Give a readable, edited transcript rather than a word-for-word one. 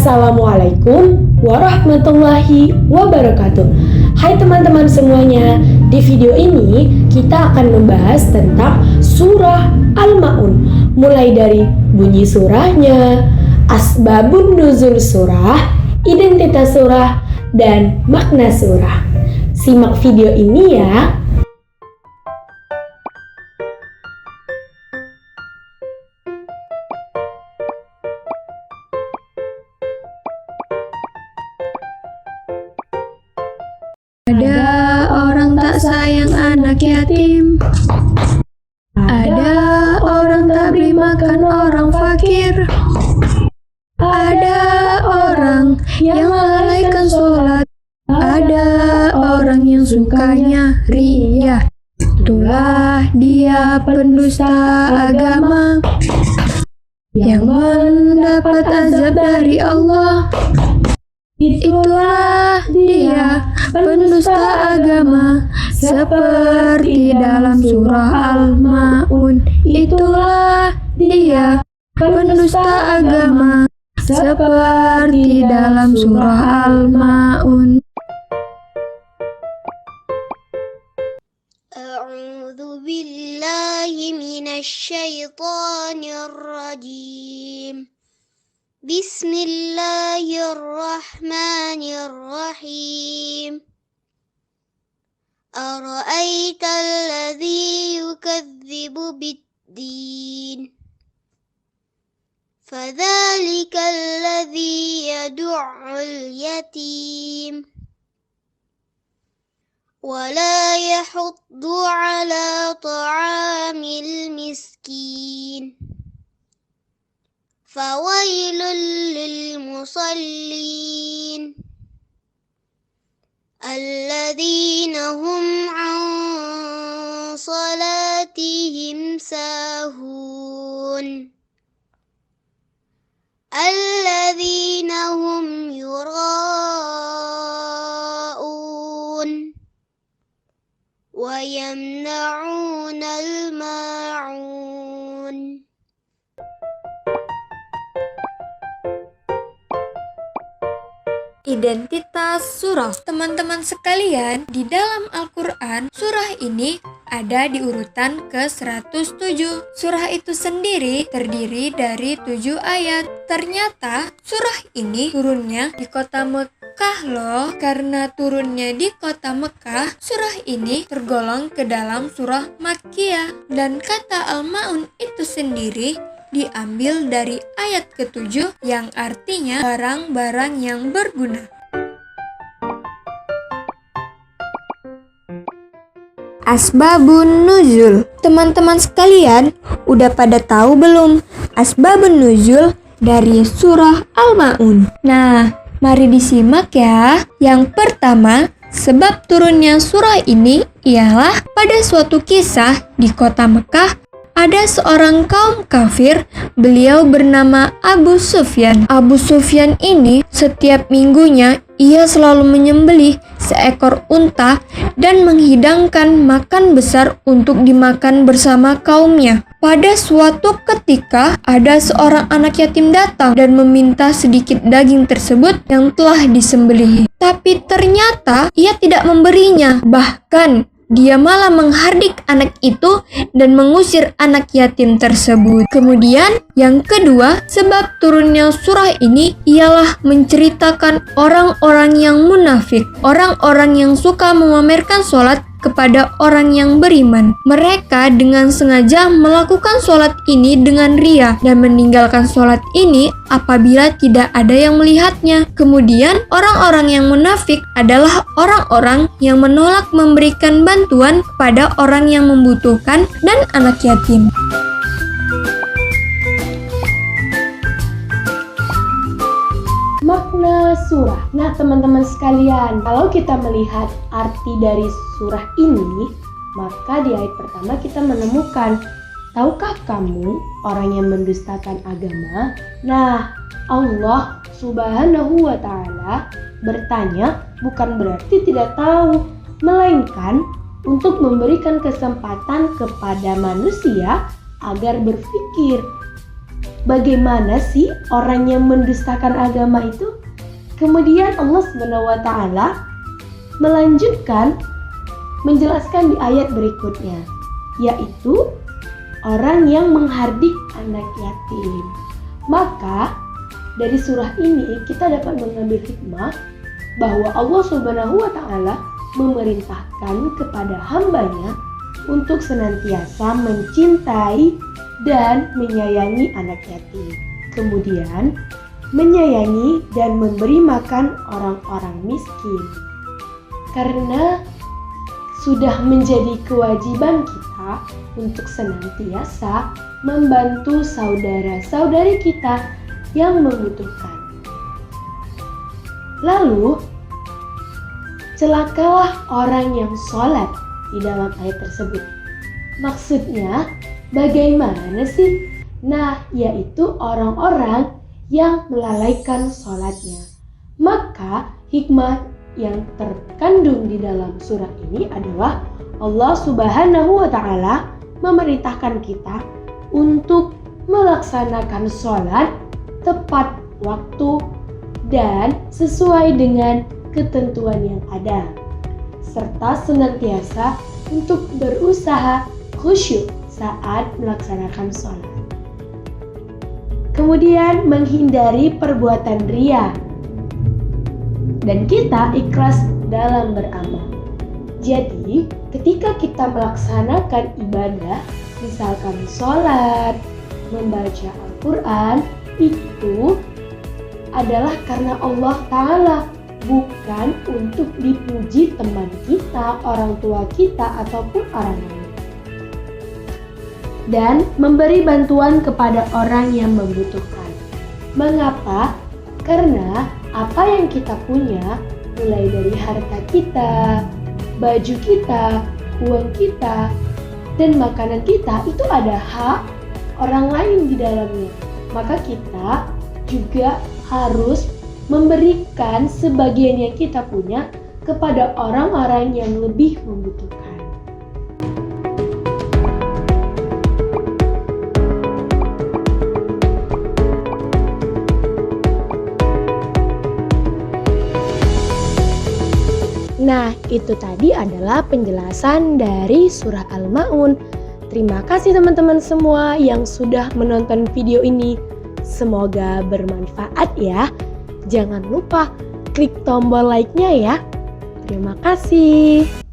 Assalamualaikum warahmatullahi wabarakatuh. Hai teman-teman semuanya, di video ini kita akan membahas tentang surah Al-Ma'un. Mulai dari bunyi surahnya, asbabun nuzul surah, identitas surah, dan makna surah. Simak video ini ya. Ada orang tak sayang anak yatim. Ada orang tak beri makan orang fakir. Ada orang yang lalaikan sholat. Ada orang yang sukanya riya. Itulah dia pendusta agama yang mendapat azab dari Allah. Itulah dia pendusta agama seperti dalam surah Al-Ma'un. Itulah dia pendusta agama seperti dalam surah Al-Ma'un. A'udzu billahi minasy syaithanir rajim. Bismillahirrahmanirrahim. Ara'aital ladzi yukadzibu bid-din. Fadzalikal ladzi yad'ul yatim. Wala yahuddu ala ta'amil miskin. Fawailul lil musallin alladzina hum an salatihim sahun alladzina hum yura'un wa yamna'unal ma'un. Identitas surah. Teman-teman sekalian, di dalam Al-Quran, surah ini ada di urutan ke-107. Surah itu sendiri terdiri dari 7 ayat. Ternyata surah ini turunnya di kota Mekah loh. Karena turunnya di kota Mekah, surah ini tergolong ke dalam surah Makkiyah. Dan kata Al-Ma'un itu sendiri diambil dari ayat ke-7 yang artinya barang-barang yang berguna. Asbabun nuzul. Teman-teman sekalian, udah pada tahu belum asbabun nuzul dari surah Al-Ma'un? Nah, mari disimak ya. Yang pertama, sebab turunnya surah ini ialah pada suatu kisah di kota Mekah. Ada seorang kaum kafir, beliau bernama Abu Sufyan. Abu Sufyan ini setiap minggunya ia selalu menyembelih seekor unta dan menghidangkan makan besar untuk dimakan bersama kaumnya. Pada suatu ketika ada seorang anak yatim datang dan meminta sedikit daging tersebut yang telah disembelih. Tapi ternyata ia tidak memberinya, bahkan dia malah menghardik anak itu dan mengusir anak yatim tersebut. Kemudian yang kedua, sebab turunnya surah ini ialah menceritakan orang-orang yang munafik, orang-orang yang suka memamerkan sholat kepada orang yang beriman. Mereka dengan sengaja melakukan sholat ini dengan ria dan meninggalkan sholat ini apabila tidak ada yang melihatnya. Kemudian orang-orang yang munafik adalah orang-orang yang menolak memberikan bantuan kepada orang yang membutuhkan dan anak yatim. Makna surah. Nah teman-teman sekalian, kalau kita melihat arti dari surah ini, maka di ayat pertama kita menemukan, tahukah kamu orang yang mendustakan agama? Nah, Allah Subhanahu wa Ta'ala bertanya bukan berarti tidak tahu, melainkan untuk memberikan kesempatan kepada manusia agar berpikir. bagaimana sih orang yang mendustakan agama itu? Kemudian Allah Subhanahu wa taala melanjutkan menjelaskan di ayat berikutnya, yaitu orang yang menghardik anak yatim. Maka dari surah ini kita dapat mengambil hikmah bahwa Allah Subhanahu wa taala memerintahkan kepada hambanya untuk senantiasa mencintai dan menyayangi anak yatim. Kemudian menyayangi dan memberi makan orang-orang miskin. Karena sudah menjadi kewajiban kita untuk senantiasa membantu saudara-saudari kita yang membutuhkan. Lalu, celakalah orang yang sholat di dalam ayat tersebut. Maksudnya, bagaimana sih? Nah, yaitu orang-orang yang melalaikan sholatnya. Maka, hikmah yang terkandung di dalam surah ini adalah Allah Subhanahu wa taala memerintahkan kita untuk melaksanakan sholat tepat waktu dan sesuai dengan ketentuan yang ada, serta senantiasa untuk berusaha khusyuk saat melaksanakan sholat. Kemudian menghindari perbuatan riya, dan kita ikhlas dalam beramal. Jadi, ketika kita melaksanakan ibadah, misalkan sholat, membaca Al-Quran, itu adalah karena Allah Ta'ala, bukan untuk dipuji teman kita, orang tua kita, ataupun orang lain. Dan memberi bantuan kepada orang yang membutuhkan. Mengapa? Karena apa yang kita punya, mulai dari harta kita, baju kita, uang kita, dan makanan kita, itu ada hak orang lain di dalamnya. Maka kita juga harus memberikan sebagian yang kita punya kepada orang-orang yang lebih membutuhkan. Nah, itu tadi adalah penjelasan dari surah Al-Ma'un. Terima kasih teman-teman semua yang sudah menonton video ini. Semoga bermanfaat ya. Jangan lupa klik tombol like-nya ya. Terima kasih.